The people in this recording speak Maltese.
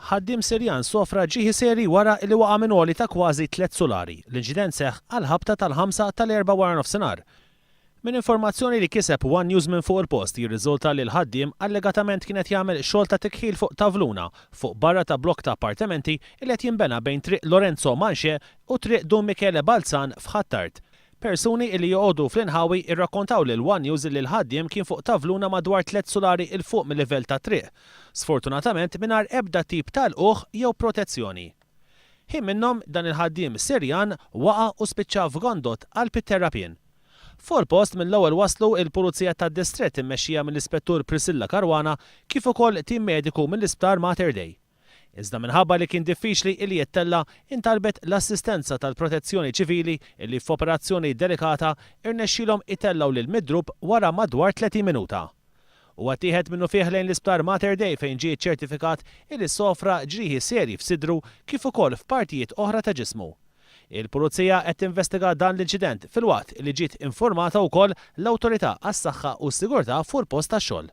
ħaddiem Sirjan sofra ġieħi seri wara li waqa' minn għoli ta' kważi 3 sulari. L-inċident seħħ għal-ħabta tal-5 tal-4 wara nofsinhar. Min informazzjoni li kiseb One News minn fuq il-post jirriżulta li l-ħaddiem allegatament kienet jagħmel xogħol ta' tikħil fuq tavluna fuq barra ta' blokk ta' appartamenti li qed jinbena bejn triq Lorenzo Manxe u triq Dun Michele Balzan f'Ħattart. Persuni li joqogħdu fl-inħawi irrakkontaw lil One News li l-ħaddiem kien fuq tavluna madwar 3 sulari il fuq mill-livell ta' triq, sfortunatament mingħajr ebda tip tal-uħ jew protezzjoni. Ħin minnhom dan il-ħaddiem Sirjan waqa' u spiċċa f'gondot għal pit-terrapien. Fuq il-post mill-ewwel waslu il-Pulizija tad-Distrett immexxija mill-Ispettur Priscilla Karwana kif ukoll tim mediku mill-Isptar Mater Dei. Iżda minħabba li kien diffiċli li jittella intalbet l-assistenza tal-Protezzjoni Ċivili illi f'operazzjoni delikata irnexxilhom itellaw lil midrub wara madwar 30 minuta. U għattieħed minnu fih lejn l-Isptar Mater Dei fejn ġie ċertifikat illi sofra ġrieħi serji f'sidru kif ukoll f'partijiet oħra ta' ġismu. Il-Pulizija qed tinvestiga dan l-inċident filwaqt li ġiet informata wkoll l-Awtorità għas-Saħħa u s-Sigurtà fuq il-post tax-xogħol.